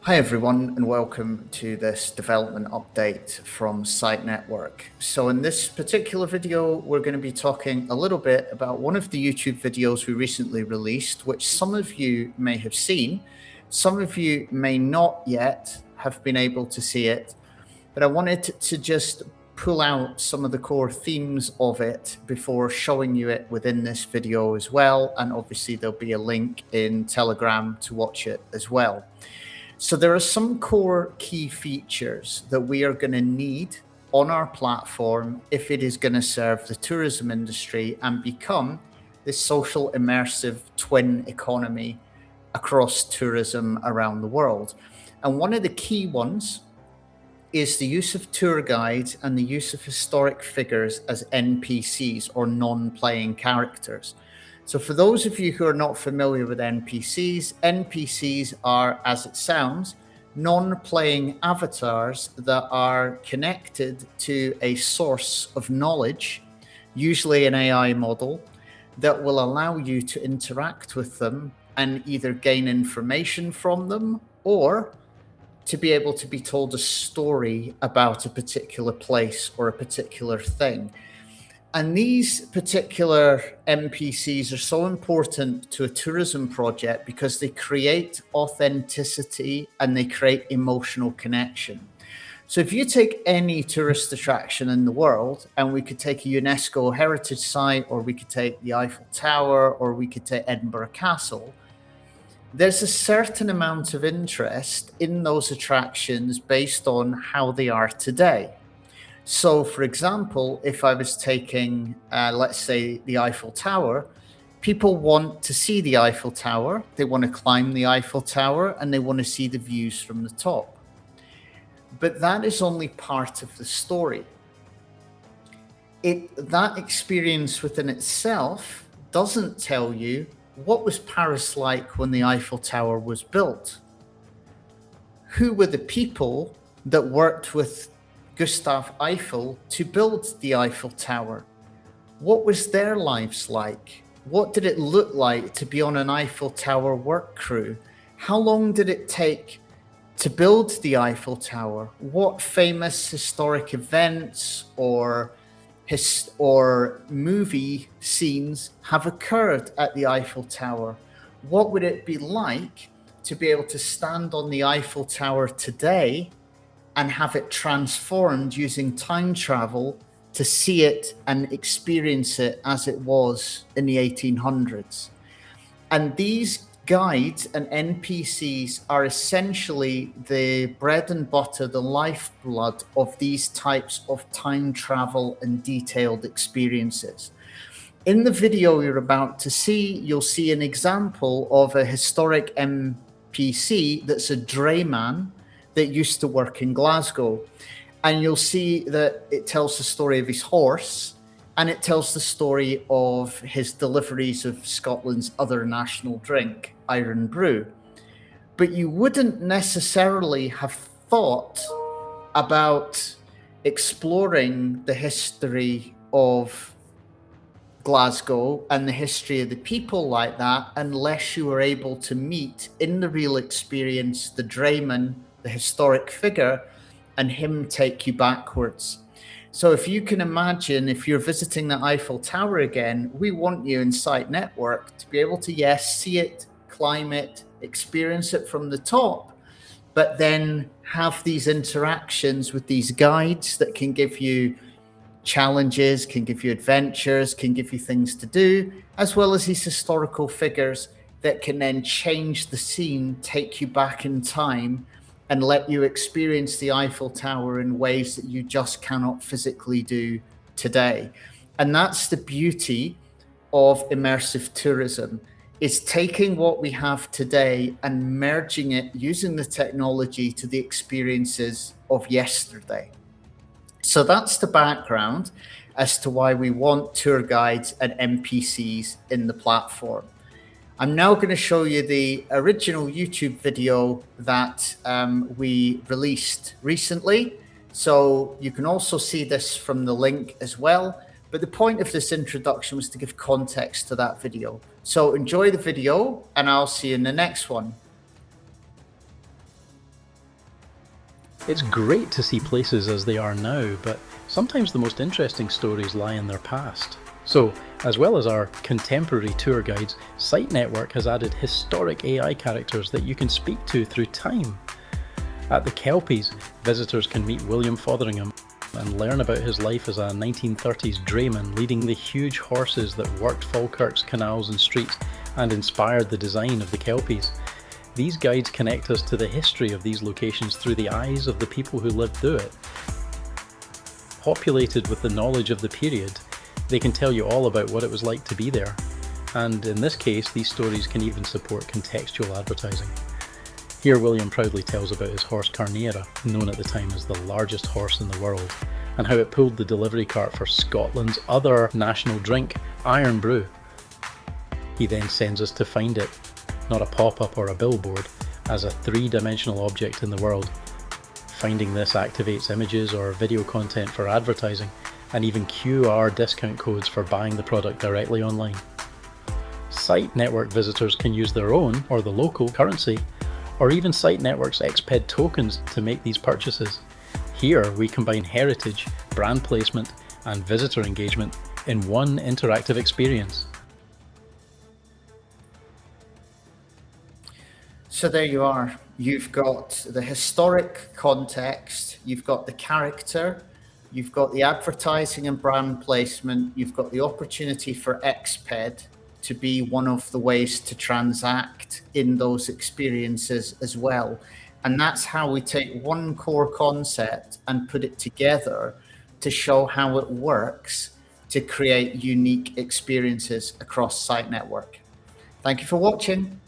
Hi everyone and welcome to this development update from SITEnetwork. So in this particular video, we're going to be talking a little bit about one of the YouTube videos we recently released, which some of you may have seen. Some of you may not yet have been able to see it, but I wanted to just pull out some of the core themes of it before showing you it within this video as well. And obviously there'll be a link in Telegram to watch it as well. So there are some core key features that we are going to need on our platform if it is going to serve the tourism industry and become this social immersive twin economy across tourism around the world. And one of the key ones is the use of tour guides and the use of historic figures as NPCs or non-playing characters. So for those of you who are not familiar with NPCs are, as it sounds, non-playing avatars that are connected to a source of knowledge, usually an AI model, that will allow you to interact with them and either gain information from them or to be able to be told a story about a particular place or a particular thing. And these particular NPCs are so important to a tourism project because they create authenticity and they create emotional connection. So if you take any tourist attraction in the world, and we could take a UNESCO heritage site, or we could take the Eiffel Tower, or we could take Edinburgh Castle, there's a certain amount of interest in those attractions based on how they are today. So, for example, if I was taking, let's say, the Eiffel Tower, people want to see the Eiffel Tower, they want to climb the Eiffel Tower, and they want to see the views from the top. But that is only part of the story. That experience within itself doesn't tell you what was Paris like when the Eiffel Tower was built. Who were the people that worked with Gustav Eiffel to build the Eiffel Tower? What was their lives like? What did it look like to be on an Eiffel Tower work crew? How long did it take to build the Eiffel Tower? What famous historic events or movie scenes have occurred at the Eiffel Tower? What would it be like to be able to stand on the Eiffel Tower today and have it transformed using time travel to see it and experience it as it was in the 1800s. And these guides and NPCs are essentially the bread and butter, the lifeblood of these types of time travel and detailed experiences. In the video you're about to see, you'll see an example of a historic NPC that's a drayman that used to work in Glasgow. And you'll see that it tells the story of his horse, and it tells the story of his deliveries of Scotland's other national drink, Iron Brew. But you wouldn't necessarily have thought about exploring the history of Glasgow and the history of the people like that unless you were able to meet in the real experience the drayman, the historic figure, and him take you backwards. So if you can imagine, if you're visiting the Eiffel Tower again, we want you in SITEnetwork to be able to, yes, see it, climb it, experience it from the top, but then have these interactions with these guides that can give you challenges, can give you adventures, can give you things to do, as well as these historical figures that can then change the scene, take you back in time, and let you experience the Eiffel Tower in ways that you just cannot physically do today. And that's the beauty of immersive tourism, is taking what we have today and merging it using the technology to the experiences of yesterday. So that's the background as to why we want tour guides and NPCs in the platform. I'm now going to show you the original YouTube video that we released recently. So you can also see this from the link as well. But the point of this introduction was to give context to that video. So enjoy the video and I'll see you in the next one. It's great to see places as they are now, but sometimes the most interesting stories lie in their past. So, as well as our contemporary tour guides, SITEnetwork has added historic AI characters that you can speak to through time. At the Kelpies, visitors can meet William Fotheringham and learn about his life as a 1930s drayman leading the huge horses that worked Falkirk's canals and streets and inspired the design of the Kelpies. These guides connect us to the history of these locations through the eyes of the people who lived through it. Populated with the knowledge of the period, they can tell you all about what it was like to be there. And in this case, these stories can even support contextual advertising. Here William proudly tells about his horse Carnera, known at the time as the largest horse in the world, and how it pulled the delivery cart for Scotland's other national drink, Iron Brew. He then sends us to find it, not a pop-up or a billboard, as a three-dimensional object in the world. Finding this activates images or video content for advertising, and even QR discount codes for buying the product directly online. SITEnetwork visitors can use their own, or the local, currency, or even SITEnetwork's XPED tokens to make these purchases. Here we combine heritage, brand placement, and visitor engagement in one interactive experience. So there you are. You've got the historic context, you've got the character, you've got the advertising and brand placement, you've got the opportunity for XPED to be one of the ways to transact in those experiences as well. And that's how we take one core concept and put it together to show how it works to create unique experiences across SITEnetwork. Thank you for watching.